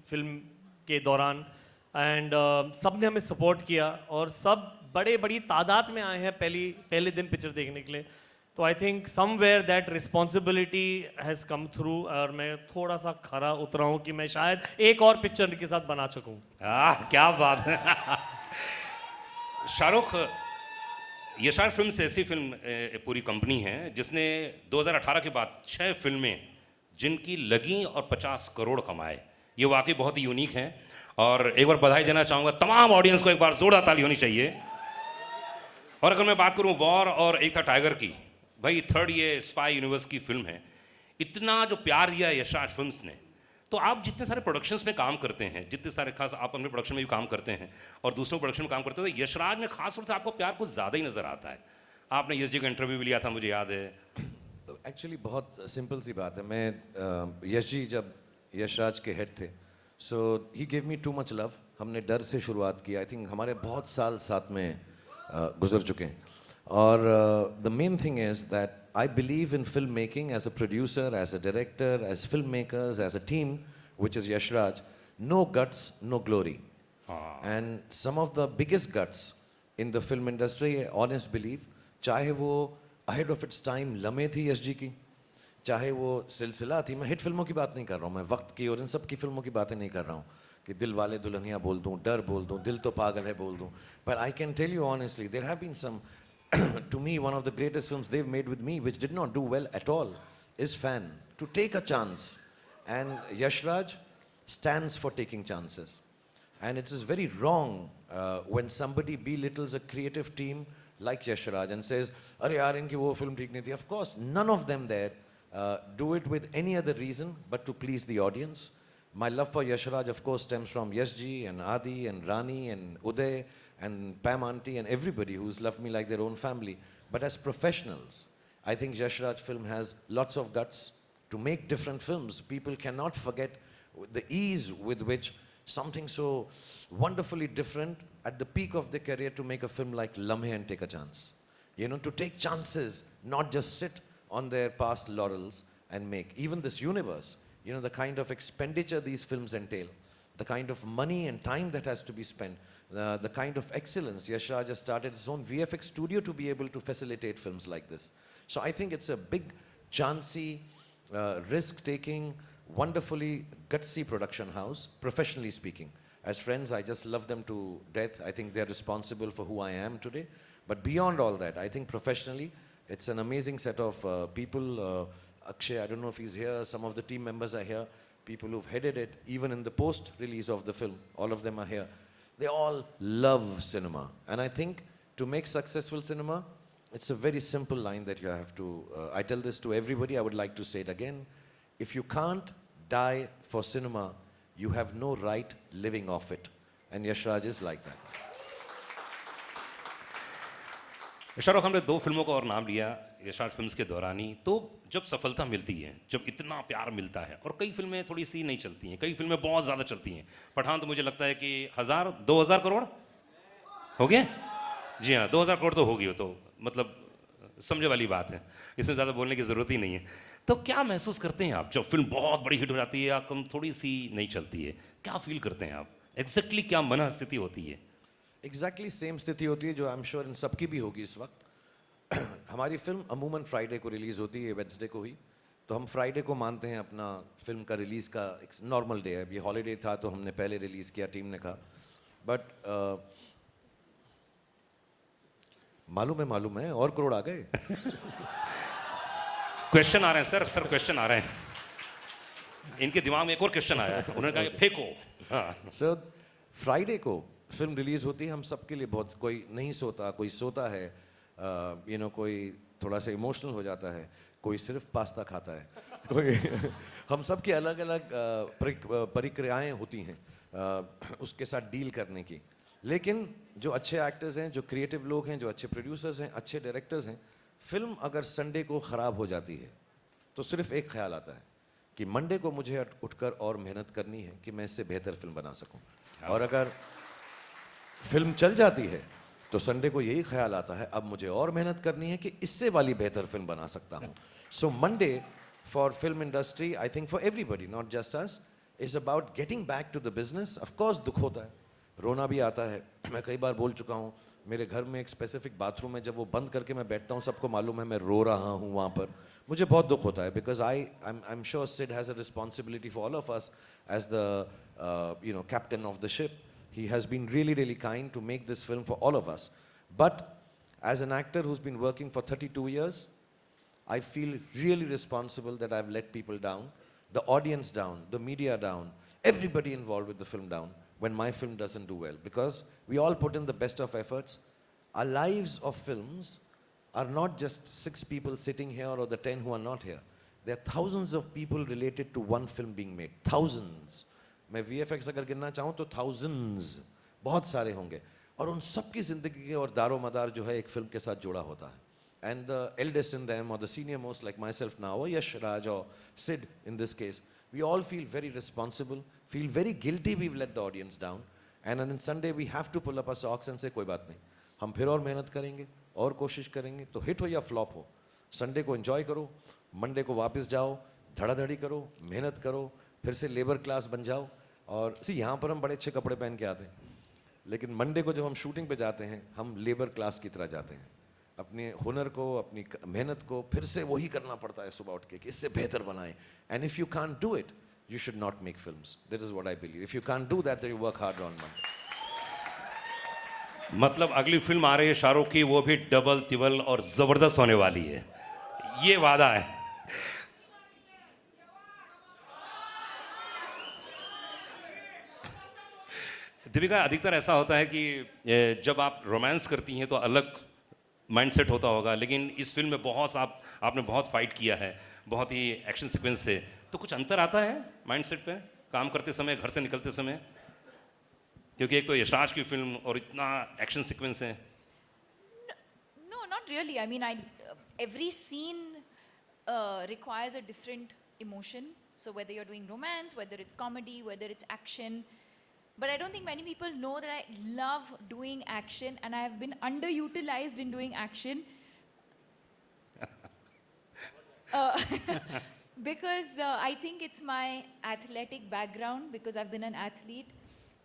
Film के दौरान and सब ने हमें सपोर्ट किया और सब बड़ी तादाद में आए हैं पहले दिन पिक्चर देखने के लिए। तो I think somewhere that responsibility has come through और मैं थोड़ा सा खरा उतरा हूँ कि मैं शायद एक और पिक्चर के साथ बना सकूँ। क्या बात है। शाहरुख, यश फिल्म्स ऐसी फिल्म पूरी कंपनी है जिसने 2018 के बाद 6 फिल्में जिनकी लगी और 50 करोड़ कमाए। ये वाकई बहुत ही यूनिक है और एक बार बधाई देना चाहूँगा तमाम ऑडियंस को, एक बार जोरदार ताली होनी चाहिए। और अगर मैं बात करूँ वॉर और एक था टाइगर की, भाई थर्ड ये स्पाई यूनिवर्स की फिल्म है। इतना जो प्यार दिया यश फिल्म्स ने, तो आप जितने सारे प्रोडक्शंस में काम करते हैं, जितने सारे खास आप अपने प्रोडक्शन में भी काम करते हैं और दूसरों प्रोडक्शन में काम करते हैं, तो यशराज में खास तौर से आपको प्यार कुछ ज़्यादा ही नज़र आता है। आपने यश जी का इंटरव्यू भी लिया था, मुझे याद है। एक्चुअली बहुत सिंपल सी बात है। मैं यश जी जब यशराज के हेड थे, so he give me too much love. हमने डर से शुरुआत की। आई थिंक हमारे बहुत साल साथ में गुजर चुके हैं और the main thing is that I believe in filmmaking as a producer, as a director, as filmmakers, as a team, which is Yash Raj. No guts, no glory. And some of the biggest guts in the film industry, honest believe, चाहे वो ahead of its time लम्हे थी यश जी की, चाहे वो सिलसिला थी। मैं हिट फिल्मों की बात नहीं कर रहा हूँ, मैं वक्त की और इन सब की फिल्मों की बातें नहीं कर रहा हूँ कि दिल वाले दुल्हनिया बोल दूँ, डर बोल दूँ, दिल तो पागल है बोल दूँ। But I can tell you honestly, there have been some to me, one of the greatest films they've made with me, which did not do well at all, is Fan. To take a chance. And Yash Raj stands for taking chances. And it is very wrong when somebody belittles a creative team like Yash Raj and says, "Arey yaar, inki wo film theek nahi thi." Of course, none of them there do it with any other reason but to please the audience. My love for Yash Raj, of course, stems from Yash ji and Adi and Rani and Uday and Pam auntie and everybody who's loved me like their own family. But as professionals, I think Yash Raj film has lots of guts to make different films. People cannot forget the ease with which something so wonderfully different at the peak of their career to make a film like Lamhe and take a chance. You know, to take chances, not just sit on their past laurels and make. Even this universe, you know, the kind of expenditure these films entail, the kind of money and time that has to be spent, the kind of excellence. Yash Raj has started his own VFX studio to be able to facilitate films like this. So I think it's a big, chancy, risk-taking, wonderfully gutsy production house, professionally speaking. As friends, I just love them to death. I think they're responsible for who I am today. But beyond all that, I think professionally, it's an amazing set of people. Akshay, I don't know if he's here. Some of the team members are here. People who've headed it, even in the post-release of the film, all of them are here. They all love cinema. And I think to make successful cinema, it's a very simple line that you have to, I tell this to everybody, I would like to say it again. If you can't die for cinema, you have no right living off it. And Yash Raj is like that. Shah रुख, हमने 2 फिल्मों का और नाम लिया यश films के दौरान ही। तो जब सफलता मिलती है, जब इतना प्यार मिलता है, और कई फिल्में थोड़ी सी नहीं चलती हैं, कई फिल्में बहुत ज़्यादा चलती हैं। पठान तो मुझे लगता है कि 1000-2000 करोड़ हो गए। जी हाँ, 2000 करोड़ तो होगी, तो मतलब समझे वाली बात है, इसमें ज़्यादा बोलने की ज़रूरत ही नहीं है। तो क्या महसूस करते हैं आप जब फिल्म बहुत बड़ी हिट हो जाती है या कम थोड़ी सी नहीं चलती है? क्या फील करते हैं आप? एग्जैक्टली क्या मन स्थिति होती है? एग्जैक्टली सेम स्थिति होती है जो आई एम श्योर इन सबकी भी होगी इस वक्त। हमारी फिल्म अमूमन फ्राइडे को रिलीज़ होती है, वेडनेसडे को ही, तो हम फ्राइडे को मानते हैं अपना फिल्म का रिलीज़ का एक नॉर्मल डे है। ये हॉलीडे था तो हमने पहले रिलीज़ किया, टीम ने कहा। बट मालूम है और करोड़ आ गए। क्वेश्चन आ रहे हैं सर क्वेश्चन आ रहे हैं। इनके दिमाग में एक और क्वेश्चन आया है, उन्होंने कहा फेंको। सर फ्राइडे को फिल्म रिलीज़ होती है, हम सबके लिए बहुत, कोई नहीं सोता, कोई सोता है, यू नो, कोई थोड़ा सा इमोशनल हो जाता है, कोई सिर्फ पास्ता खाता है, कोई हम सब की अलग अलग प्रक्रियाएं होती हैं उसके साथ डील करने की। लेकिन जो अच्छे एक्टर्स हैं, जो क्रिएटिव लोग हैं, जो अच्छे प्रोड्यूसर्स हैं, अच्छे डायरेक्टर्स हैं, फिल्म अगर संडे को ख़राब हो जाती है तो सिर्फ एक ख्याल आता है कि मंडे को मुझे उठकर और मेहनत करनी है कि मैं इससे बेहतर फिल्म बना सकूं। और अगर फिल्म चल जाती है तो संडे को यही ख्याल आता है अब मुझे और मेहनत करनी है कि इससे वाली बेहतर फिल्म बना सकता हूँ। So Monday for film industry, I think for everybody, not just us, is about getting back to the business. Of course दुख होता है, रोना भी आता है. मैं कई बार बोल चुका हूँ, मेरे घर में एक स्पेसिफिक बाथरूम है, जब वो बंद करके मैं बैठता हूँ सबको मालूम है मैं रो रहा हूँ वहाँ पर. मुझे बहुत दुख होता है because I'm sure Sid has a responsibility for all of us as the captain of the ship. He has been really kind to make this film for all of us. But as an actor who's been working for 32 years, I feel really responsible that I've let people down, the audience down, the media down, everybody involved with the film down when my film doesn't do well. Because we all put in the best of efforts. Our lives of films are not just 6 people sitting here or the 10 who are not here. There are thousands of people related to one film being made. Thousands. मैं VFX अगर गिनना चाहूँ तो thousands, बहुत सारे होंगे. और उन सबकी ज़िंदगी के और दारो मदार जो है एक फिल्म के साथ जुड़ा होता है. And the eldest in them or the senior most like myself now or Yash Raj or Sid in this case, we all feel very responsible, feel very guilty we've let the audience down. And on Sunday we have to pull up our socks and say कोई बात नहीं, हम फिर और मेहनत करेंगे और कोशिश करेंगे. तो हिट हो या फ्लॉप हो, संडे को एंजॉय करो, मंडे को वापस जाओ, धड़ाधड़ी करो, मेहनत करो, फिर से लेबर क्लास बन जाओ. और यहाँ पर हम बड़े अच्छे कपड़े पहन के आते हैं, लेकिन मंडे को जब हम शूटिंग पे जाते हैं हम लेबर क्लास की तरह जाते हैं. अपने हुनर को, अपनी मेहनत को फिर से वही करना पड़ता है सुबह उठ के कि इससे बेहतर बनाएं. And if you can't do it, you should not make films. That is what I believe. If you can't do that, then you work hard on Monday. मतलब अगली फिल्म आ रही है शाहरुख की, वो भी डबल तिबल और जबरदस्त होने वाली है, ये वादा है. दीपिका, अधिकतर ऐसा होता है कि जब आप रोमांस करती हैं तो अलग माइंडसेट होता होगा, लेकिन इस फिल्म में आपने बहुत फाइट किया है, बहुत ही एक्शन सीक्वेंस से, तो कुछ अंतर आता है माइंडसेट पे काम करते समय, घर से निकलते समय? क्योंकि एक तो यशराज की फिल्म और इतना एक्शन सीक्वेंस है. No, not really. I mean, every scene requires a different emotion. So whether you're doing romance, whether it's comedy, whether it's action. But I don't think many people know that I love doing action and I have been underutilized in doing action. Because I think it's my athletic background, because I've been an athlete.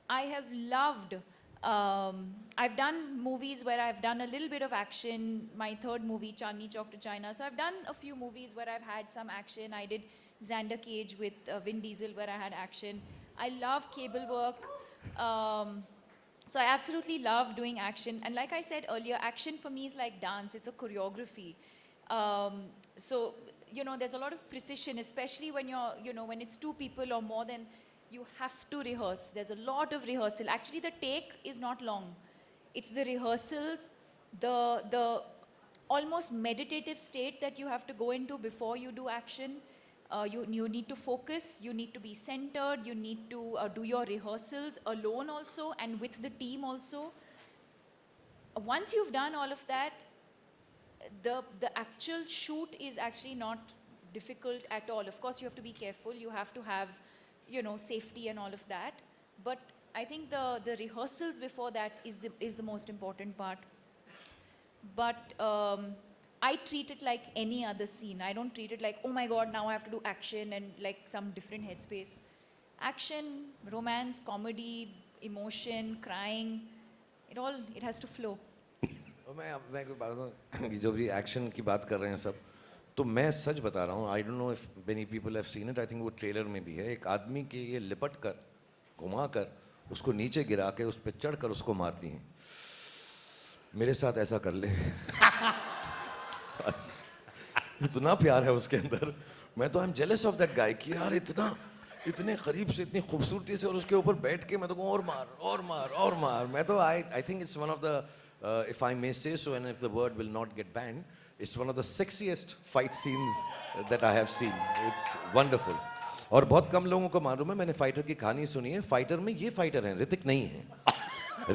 I have loved, I've done movies where I've done a little bit of action. My third movie, Chandni Chowk to China. So I've done a few movies where I've had some action. I did Xander Cage with Vin Diesel where I had action. I love cable work. So I absolutely love doing action. And like I said earlier, action for me is like dance. It's a choreography. So, there's a lot of precision, especially when when it's 2 people or more than. You have to rehearse. There's a lot of rehearsal. Actually, the take is not long. It's the rehearsals, the almost meditative state that you have to go into before you do action. You need to focus. You need to be centered. You need to do your rehearsals alone also and with the team also. Once you've done all of that, the actual shoot is actually not difficult at all. Of course, you have to be careful. You have to have safety and all of that. But I think the rehearsals before that is the most important part. But I treat it like any other scene. I don't treat it like, oh my God, now I have to do action and like some different headspace. Action, romance, comedy, emotion, crying, it has to flow. मैं कोई बात बताऊं कि जो भी action की बात कर रहे हैं सब, तो मैं सच बता रहा हूँ. I don't know if many people have seen it. I think वो ट्रेलर में भी है. एक आदमी के ये लिपट कर, घुमा कर, उसको नीचे गिरा के उस पर चढ़ कर उसको मारती हैं. मेरे साथ ऐसा कर ले. बस इतना प्यार है उसके अंदर. मैं तो I am jealous of that guy कि यार इतने करीब से, इतनी खूबसूरती से, और उसके ऊपर बैठ के मैं तो कहूँ और मार और मार और मार. मैं तो I think it's one of the, if I may say so, and if the word will not get banned, it's one of the sexiest fight scenes that I have seen. It's wonderful. और बहुत कम लोगों को मालूम है, मैंने fighter की कहानी सुनी है. फाइटर में ये फाइटर हैं, ऋतिक नहीं है.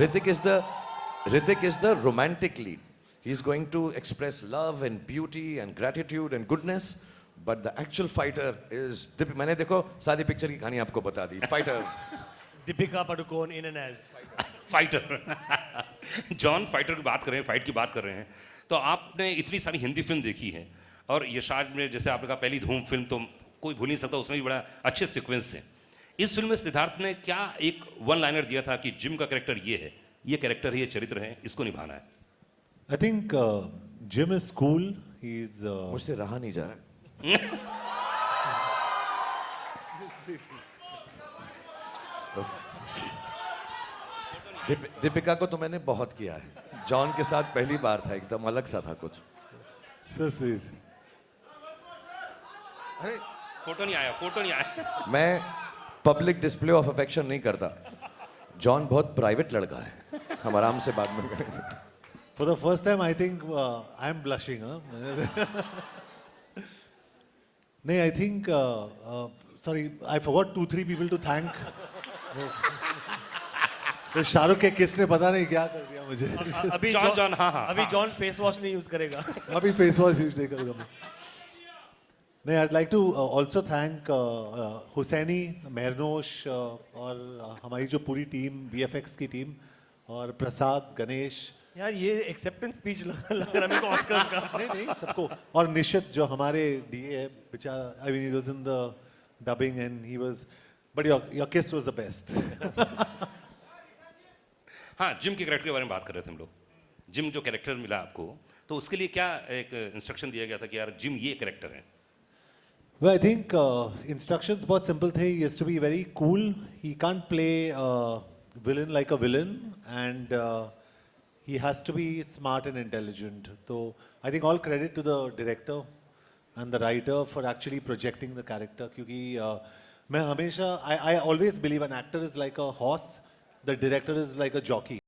Hrithik is the romantic lead. He's going to express love and beauty and gratitude and goodness, but the actual fighter is मैंने देखो सारी पिक्चर की कहानी आपको बता दी. Fighter Deepika Padukone in and as fighter. John, fighter की बात कर रहे हैं, फाइट की बात कर रहे हैं, तो आपने इतनी सारी हिंदी फिल्म देखी है, और यशाज में जैसे आपने कहा पहली धूम फिल्म तो कोई भूल नहीं सकता, उसमें भी बड़ा अच्छे सीक्वेंस थे. इस फिल्म में सिद्धार्थ ने क्या एक वन लाइनर दिया था कि जिम का कैरेक्टर ये है, ये कैरेक्टर है, ये चरित्र है, इसको निभाना है? I think Jim is cool. He's मुझसे रहा नहीं जा रहा। दीपिका को तो मैंने बहुत किया है, जॉन के साथ पहली बार था, एकदम अलग सा था कुछ। so sweet. अरे फोटो नहीं आया, फोटो नहीं आया। मैं पब्लिक डिस्प्ले ऑफ अफेक्शन नहीं करता, जॉन बहुत प्राइवेट लड़का है, हम आराम से बात में करेंगे। For the first time, I think I'm blushing. Huh? No, I think. Sorry, I forgot 2-3 people to thank. तो शाहरुख के किसने पता नहीं क्या कर दिया मुझे। अभी जॉन, हाँ, अभी जॉन फेस वॉश नहीं यूज करेगा। अभी फेस वॉश यूज नहीं करूँगा मैं। नहीं, I'd like to also thank Husaini, मेहरनोश और हमारी जो पूरी टीम, VFX की टीम, और प्रसाद, गणेश। यार ये एक्सेप्टेंस स्पीच लग रहा है मेरे को ऑस्कर्स का। नहीं सबको, और निशित जो हमारे DA है बेचारा, I mean he was in the dubbing and he was, but your kiss was the best. हाँ, जिम के कैरेक्टर के बारे में बात कर रहे थे हम लोग। जिम जो कैरेक्टर मिला आपको, तो उसके लिए क्या एक इंस्ट्रक्शन दिया गया था कि यार जिम ये कैरेक्टर है? Well, I think instructions बहुत simple थे. He has to be very cool. He can't play villain like a villain, and he has to be smart and intelligent. So I think all credit to the director and the writer for actually projecting the character. क्योंकि मैं हमेशा I always believe an actor is like a horse, the director is like a jockey.